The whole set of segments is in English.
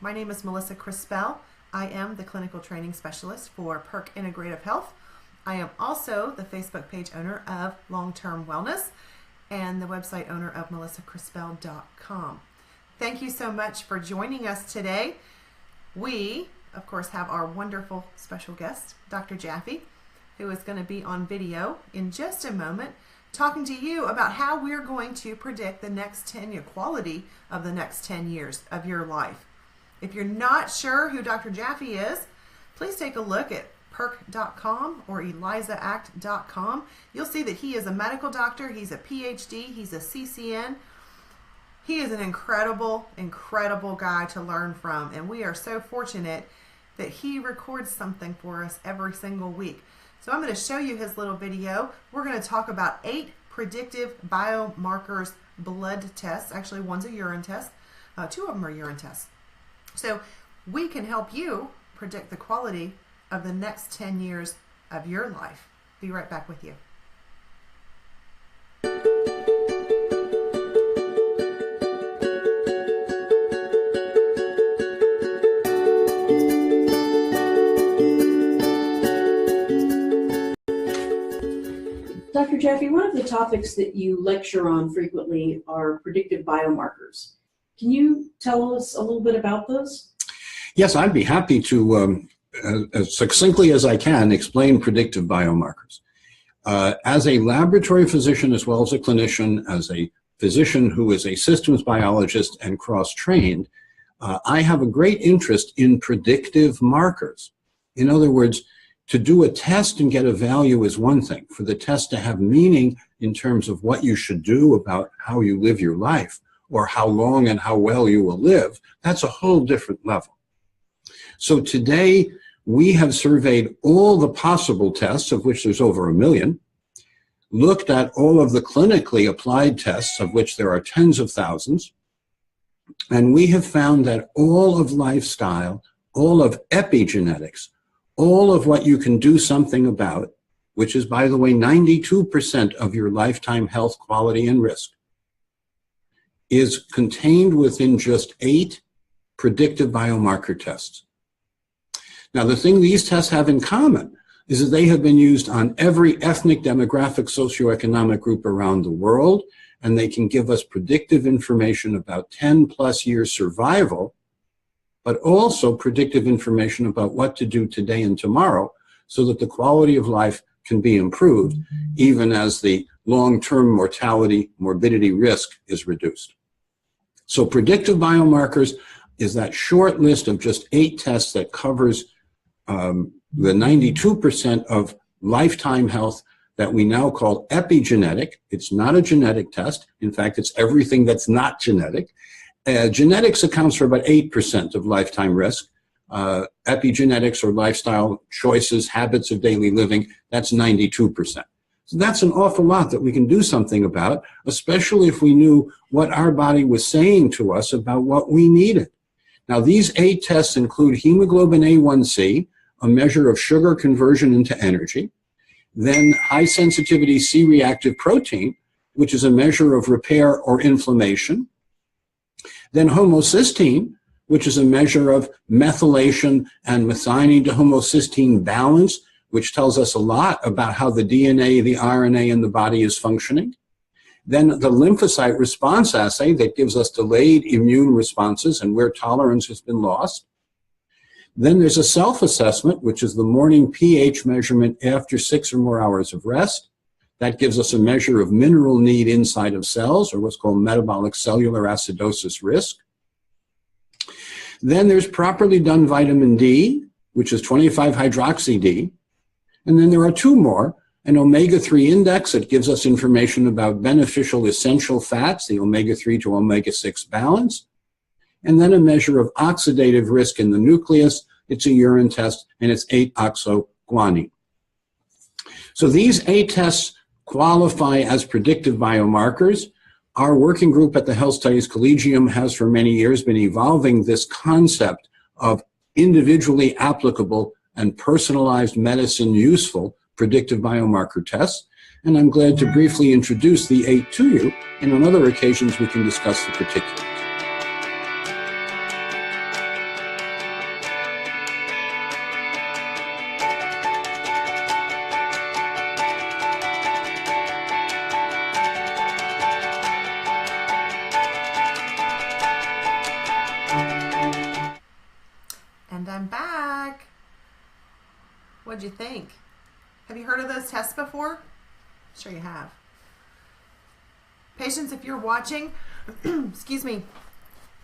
My name is Melissa Crispell. I am the Clinical Training Specialist for Perk Integrative Health. I am also the Facebook page owner of Long-Term Wellness and the website owner of melissacrisbell.com. Thank you so much for joining us today. We, of course, have our wonderful special guest, Dr. Jaffe, who is going to be on video in just a moment, talking to you about how we're going to predict the next 10 year quality of the next 10 years of your life. If you're not sure who Dr. Jaffe is, please take a look at perk.com or elizaact.com. You'll see that he is a medical doctor, he's a PhD, he's a CCN. He is an incredible guy to learn from, and we are so fortunate that he records something for us every single week. So I'm going to show you his little video. We're going to talk about 8 predictive biomarkers blood tests. Actually, one's a urine test. 2 of them are urine tests. So we can help you predict the quality of the next 10 years of your life. Be right back with you. Dr. Jaffe, one of the topics that you lecture on frequently are predictive biomarkers. Can you tell us a little bit about those? Yes, I'd be happy to, as succinctly as I can, explain predictive biomarkers. As a laboratory physician, as well as a clinician, as a physician who is a systems biologist and cross-trained, I have a great interest in predictive markers. In other words, to do a test and get a value is one thing. For the test to have meaning in terms of what you should do about how you live your life or how long and how well you will live, that's a whole different level. So today, we have surveyed all the possible tests, of which there's over 1 million, looked at all of the clinically applied tests, of which there are tens of thousands, and we have found that all of lifestyle, all of epigenetics, all of what you can do something about, which is, by the way, 92% of your lifetime health quality and risk, is contained within just 8 predictive biomarker tests. Now, the thing these tests have in common is that they have been used on every ethnic, demographic, socioeconomic group around the world, and they can give us predictive information about 10+ years survival, but also predictive information about what to do today and tomorrow so that the quality of life can be improved, even as the long-term mortality, morbidity risk is reduced. So predictive biomarkers is that short list of just 8 tests that covers the 92% of lifetime health that we now call epigenetic. It's not a genetic test. In fact, it's everything that's not genetic. Genetics accounts for about 8% of lifetime risk. Epigenetics or lifestyle choices, habits of daily living, that's 92%. So that's an awful lot that we can do something about, especially if we knew what our body was saying to us about what we needed. Now, these 8 tests include hemoglobin A1c, a measure of sugar conversion into energy, then high sensitivity C-reactive protein, which is a measure of repair or inflammation, then homocysteine, which is a measure of methylation and methionine to homocysteine balance, which tells us a lot about how the DNA, the RNA in the body is functioning. Then the lymphocyte response assay that gives us delayed immune responses and where tolerance has been lost. Then there's a self-assessment, which is the morning pH measurement after 6 or more hours of rest. That gives us a measure of mineral need inside of cells, or what's called metabolic cellular acidosis risk. Then there's properly done vitamin D, which is 25-hydroxy-D. And then there are 2 more, an omega-3 index that gives us information about beneficial essential fats, the omega-3 to omega-6 balance. And then a measure of oxidative risk in the nucleus. It's a urine test, and it's 8-oxoguanine. So these 8 tests qualify as predictive biomarkers. Our working group at the Health Studies Collegium has for many years been evolving this concept of individually applicable and personalized medicine useful predictive biomarker tests. And I'm glad to briefly introduce the 8 to you, and on other occasions we can discuss the particulars. I'm back. What'd you think? Have you heard of those tests before? I'm sure you have. Patients, if you're watching, excuse me,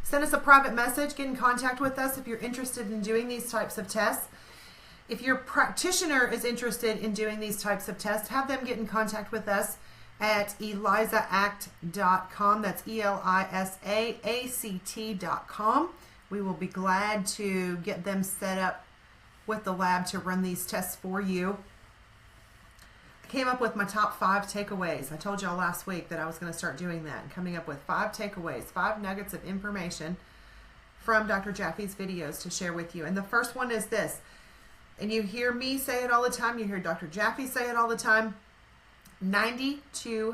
send us a private message. Get in contact with us if you're interested in doing these types of tests. If your practitioner is interested in doing these types of tests, have them get in contact with us at ElisaAct.com. That's ELISAACT.com. We will be glad to get them set up with the lab to run these tests for you. I came up with my top 5 takeaways. I told y'all last week that I was going to start doing that and coming up with 5 takeaways, 5 nuggets of information from Dr. Jaffe's videos to share with you. And the first one is this, and you hear me say it all the time, you hear Dr. Jaffe say it all the time, 92%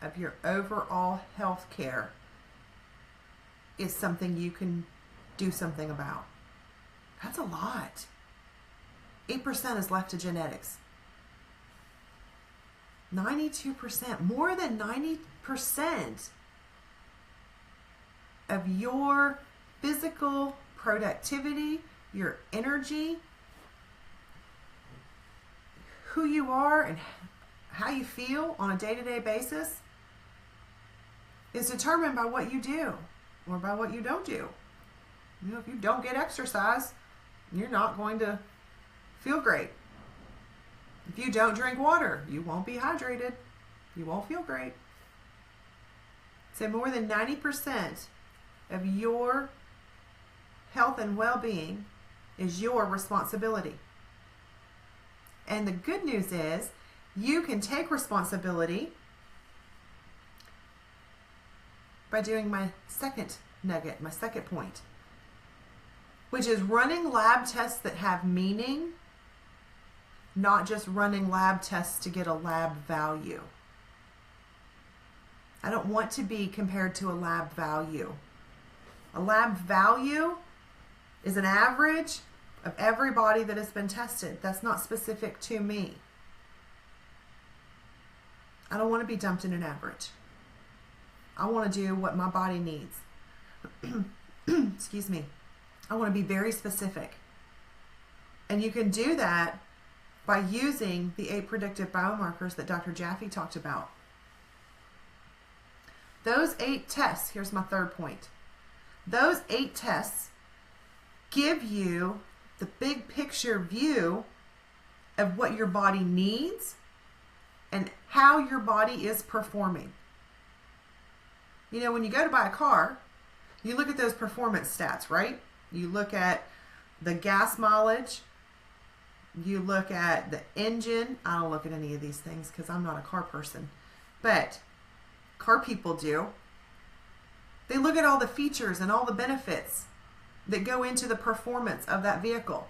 of your overall health care is something you can do something about. That's a lot. 8% is left to genetics. 92%, more than 90% of your physical productivity, your energy, who you are and how you feel on a day-to-day basis is determined by what you do or by what you don't do. You know, if you don't get exercise, you're not going to feel great. If you don't drink water, you won't be hydrated. You won't feel great. So more than 90% of your health and well-being is your responsibility. And the good news is you can take responsibility by doing my second nugget, my second point, which is running lab tests that have meaning, not just running lab tests to get a lab value. I don't want to be compared to a lab value. A lab value is an average of everybody that has been tested. That's not specific to me. I don't want to be dumped in an average. I want to do what my body needs. Excuse me. I want to be very specific. And you can do that by using the 8 predictive biomarkers that Dr. Jaffe talked about. Those 8 tests, here's my third point. Those 8 tests give you the big picture view of what your body needs and how your body is performing. You know, when you go to buy a car, you look at those performance stats, right? You look at the gas mileage, you look at the engine. I don't look at any of these things because I'm not a car person, but car people do. They look at all the features and all the benefits that go into the performance of that vehicle.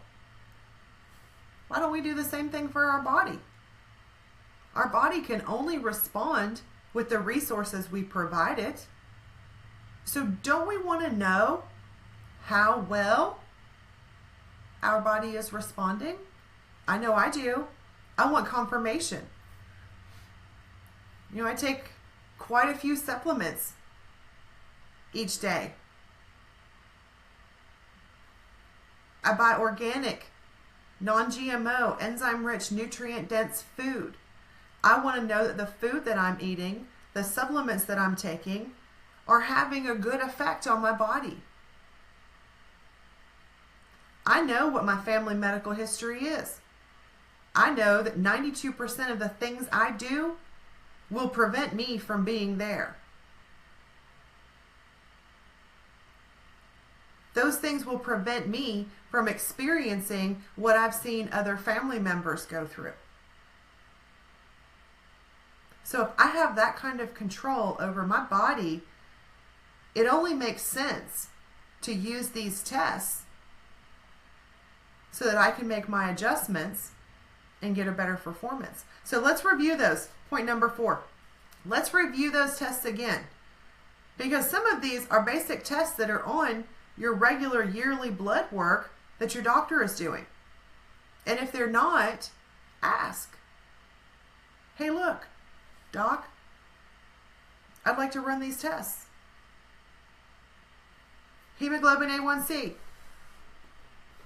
Why don't we do the same thing for our body? Our body can only respond with the resources we provide it. So don't we want to know how well our body is responding? I know I do. I want confirmation. You know, I take quite a few supplements each day. I buy organic, non-GMO, enzyme-rich, nutrient-dense food. I want to know that the food that I'm eating, the supplements that I'm taking, are having a good effect on my body. I know what my family medical history is. I know that 92% of the things I do will prevent me from being there. Those things will prevent me from experiencing what I've seen other family members go through. So if I have that kind of control over my body, it only makes sense to use these tests so that I can make my adjustments and get a better performance. So let's review those. Point number 4. Let's review those tests again, because some of these are basic tests that are on your regular yearly blood work that your doctor is doing. And if they're not, ask. Hey, look, doc, I'd like to run these tests. Hemoglobin A1c.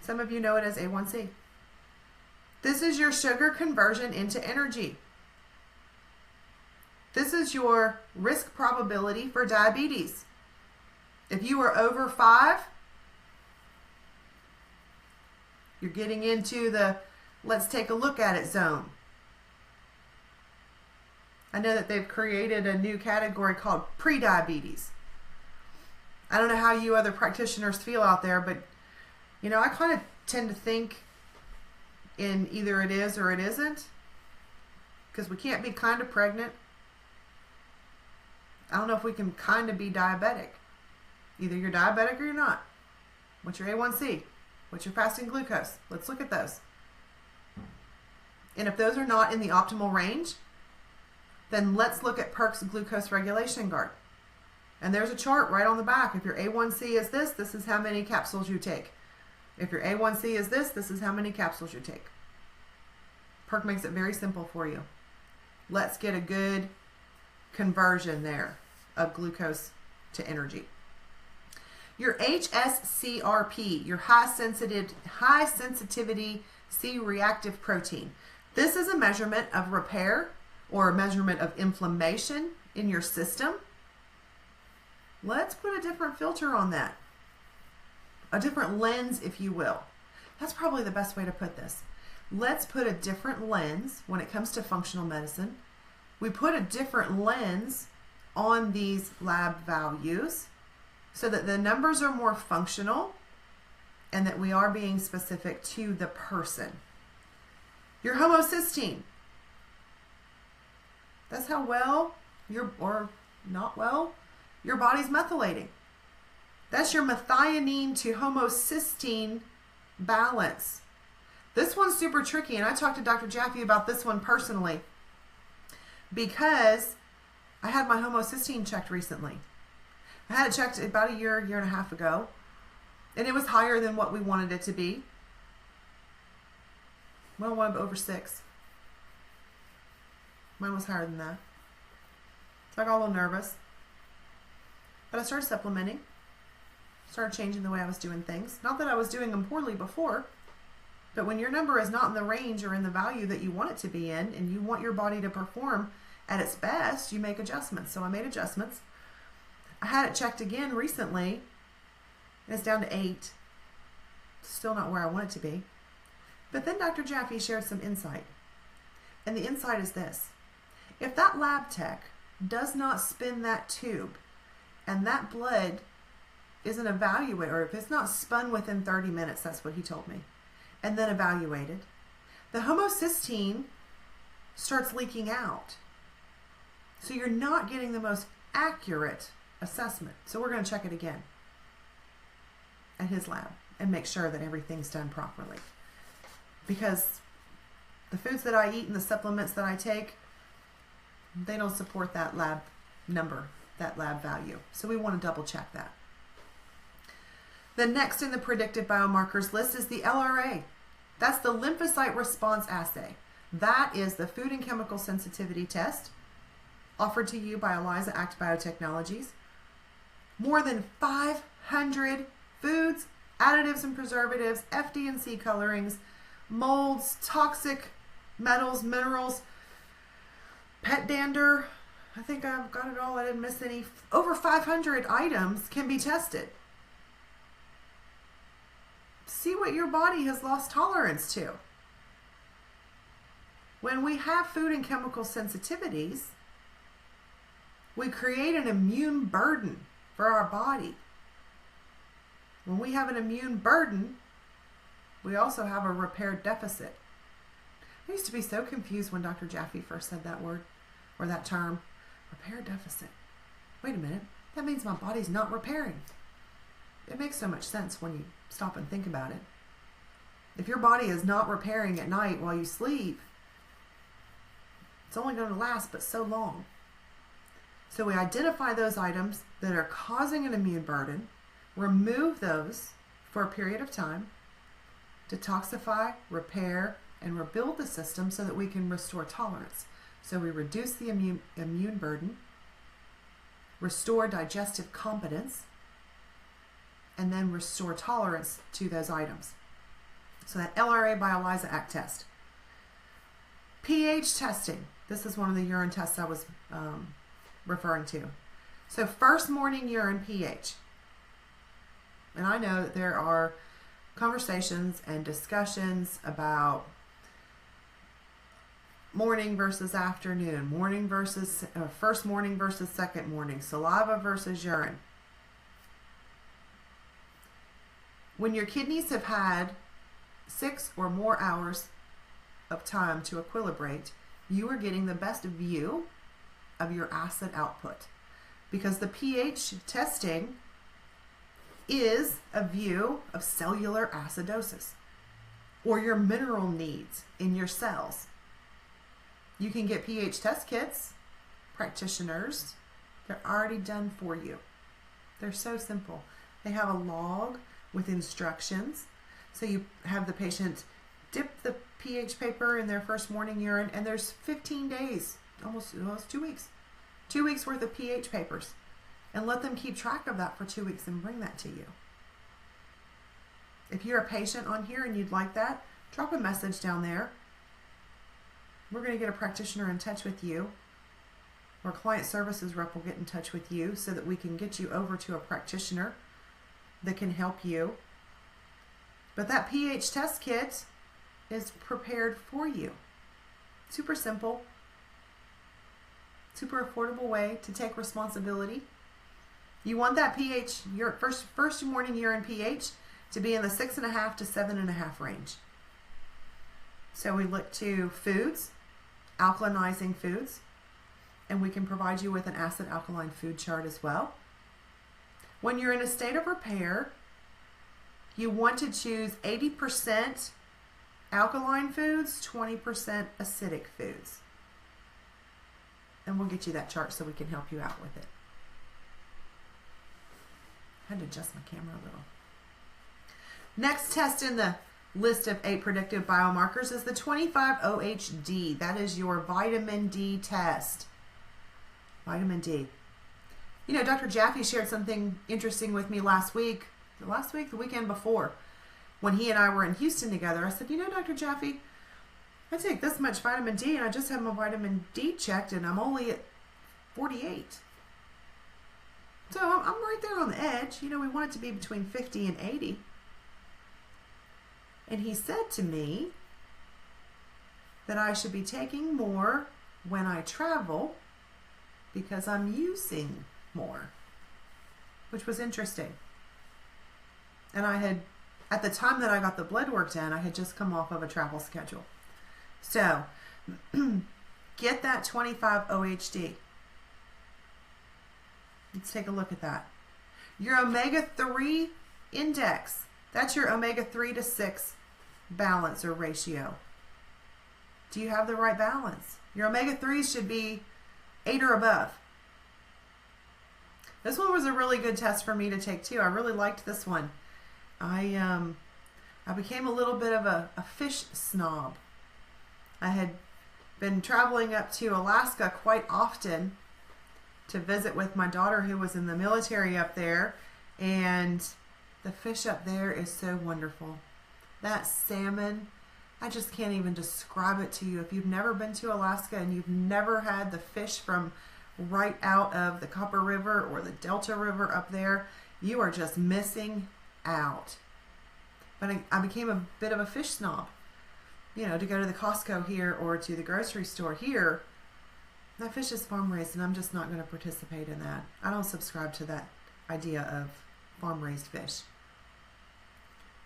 Some of you know it as A1c. This is your sugar conversion into energy. This is your risk probability for diabetes. If you are over 5, you're getting into the let's take a look at it zone. I know that they've created a new category called pre-diabetes. I don't know how you other practitioners feel out there, but you know, I kind of tend to think in either it is or it isn't, because we can't be kind of pregnant. I don't know if we can kind of be diabetic. Either you're diabetic or you're not. What's your A1c? What's your fasting glucose? Let's look at those. And if those are not in the optimal range, then let's look at Perk's glucose regulation guard. And there's a chart right on the back. If your A1c is this, this is how many capsules you take. If your A1c is this, this is how many capsules you take. Perk makes it very simple for you. Let's get a good conversion there of glucose to energy. Your HSCRP, your high sensitivity C-reactive protein. This is a measurement of repair or a measurement of inflammation in your system. Let's put a different filter on that. A different lens, if you will. That's probably the best way to put this. Let's put a different lens when it comes to functional medicine. We put a different lens on these lab values so that the numbers are more functional and that we are being specific to the person. Your homocysteine. That's how well or not well your body's methylating. That's your methionine to homocysteine balance. This one's super tricky, and I talked to Dr. Jaffe about this one personally because I had my homocysteine checked recently. I had it checked about a year and a half ago, and it was higher than what we wanted it to be. Well, one over 6. Mine was higher than that. So I got a little nervous. But I started supplementing. Started changing the way I was doing things. Not that I was doing them poorly before, but when your number is not in the range or in the value that you want it to be in, and you want your body to perform at its best, you make adjustments. So I made adjustments. I had it checked again recently, and it's down to 8. Still not where I want it to be. But then Dr. Jaffe shared some insight. And the insight is this. If that lab tech does not spin that tube, and that blood isn't evaluated, or if it's not spun within 30 minutes, that's what he told me, and then evaluated, the homocysteine starts leaking out. So you're not getting the most accurate assessment. So we're going to check it again at his lab and make sure that everything's done properly. Because the foods that I eat and the supplements that I take, they don't support that lab number, that lab value. So we want to double check that. The next in the predictive biomarkers list is the LRA. That's the lymphocyte response assay. That is the food and chemical sensitivity test offered to you by Eliza Act Biotechnologies. More than 500 foods, additives and preservatives, FD&C colorings, molds, toxic metals, minerals, pet dander. I think I've got it all. I didn't miss any. Over 500 items can be tested. See what your body has lost tolerance to. When we have food and chemical sensitivities, we create an immune burden for our body. When we have an immune burden, we also have a repair deficit. I used to be so confused when Dr. Jaffe first said that word, or that term, repair deficit. Wait a minute, that means my body's not repairing. It makes so much sense when you stop and think about it. If your body is not repairing at night while you sleep, it's only going to last but so long. So we identify those items that are causing an immune burden, remove those for a period of time, detoxify, repair, and rebuild the system so that we can restore tolerance. So we reduce the immune burden, restore digestive competence, and then restore tolerance to those items. So that LRA by ELISA ACT test. pH testing. This is one of the urine tests I was referring to. So first morning urine pH. And I know that there are conversations and discussions about morning versus afternoon, morning versus first morning versus second morning, saliva versus urine. When your kidneys have had 6 or more hours of time to equilibrate, you are getting the best view of your acid output, because the pH testing is a view of cellular acidosis or your mineral needs in your cells. You can get pH test kits, practitioners, they're already done for you. They're so simple. They have a log with instructions. So you have the patient dip the pH paper in their first morning urine, and there's 15 days, almost 2 weeks, 2 weeks worth of pH papers, and let them keep track of that for 2 weeks and bring that to you. If you're a patient on here and you'd like that, drop a message down there. We're going to get a practitioner in touch with you, or client services rep will get in touch with you so that we can get you over to a practitioner that can help you. But that pH test kit is prepared for you. Super simple, super affordable way to take responsibility. You want that pH, your first morning urine pH, to be in the 6.5 to 7.5 range. So we look to foods, alkalinizing foods, and we can provide you with an acid alkaline food chart as well. When you're in a state of repair, you want to choose 80% alkaline foods, 20% acidic foods. And we'll get you that chart so we can help you out with it. I had to adjust my camera a little. Next test in the list of 8 predictive biomarkers is the 25-OHD. That is your vitamin D test. Vitamin D. You know, Dr. Jaffe shared something interesting with me the weekend before, when he and I were in Houston together. I said, you know, Dr. Jaffe, I take this much vitamin D and I just had my vitamin D checked and I'm only at 48. So I'm right there on the edge. You know, we want it to be between 50 and 80. And he said to me that I should be taking more when I travel because I'm using more, which was interesting. And I had, at the time that I got the blood work done, I had just come off of a travel schedule. So get that 25-OHD. Let's take a look at that. Your omega-3 index. That's your omega-3 to 6 balance or ratio. Do you have the right balance? Your omega-3s should be 8 or above. This one was a really good test for me to take too. I really liked this one. I became a little bit of a fish snob. I had been traveling up to Alaska quite often to visit with my daughter who was in the military up there, and the fish up there is so wonderful. That salmon, I just can't even describe it to you. If you've never been to Alaska and you've never had the fish from right out of the Copper River or the Delta River up there, you are just missing out. But I became a bit of a fish snob. You know, to go to the Costco here or to the grocery store here, that fish is farm raised and I'm just not going to participate in that. I don't subscribe to that idea of farm raised fish.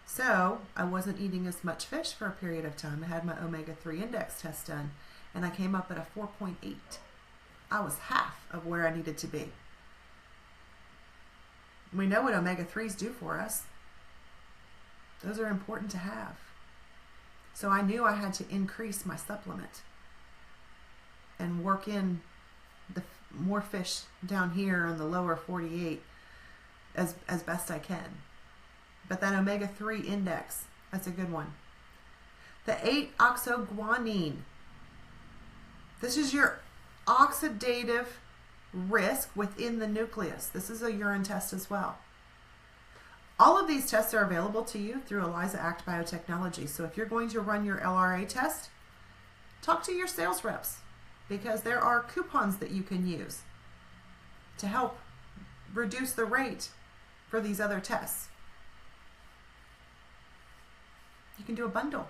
So I wasn't eating as much fish for a period of time. I had my omega-3 index test done and I came up at a 4.8. I was half of where I needed to be. We know what omega-3s do for us. Those are important to have. So I knew I had to increase my supplement and work in the more fish down here on the lower 48 as best I can. But that omega-3 index, that's a good one. The 8-oxoguanine. This is your oxidative risk within the nucleus. This is a urine test as well. All of these tests are available to you through ELISA Act Biotechnology. So if you're going to run your LRA test, talk to your sales reps, because there are coupons that you can use to help reduce the rate for these other tests. You can do a bundle.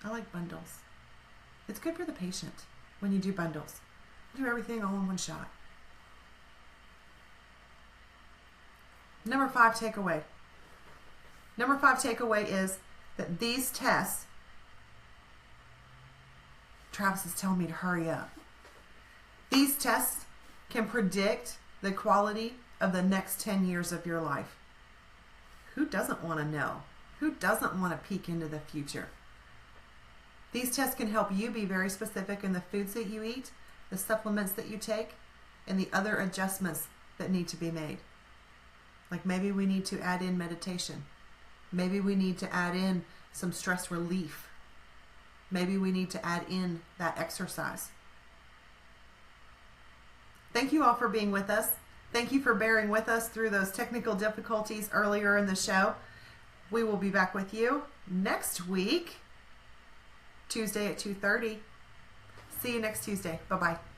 I like bundles. It's good for the patient when you do bundles. Do everything all in one shot. Number 5 takeaway. Number 5 takeaway is that these tests, Travis is telling me to hurry up. These tests can predict the quality of the next 10 years of your life. Who doesn't want to know? Who doesn't want to peek into the future? These tests can help you be very specific in the foods that you eat, the supplements that you take, and the other adjustments that need to be made. Like maybe we need to add in meditation. Maybe we need to add in some stress relief. Maybe we need to add in that exercise. Thank you all for being with us. Thank you for bearing with us through those technical difficulties earlier in the show. We will be back with you next week, Tuesday at 2:30. See you next Tuesday. Bye-bye.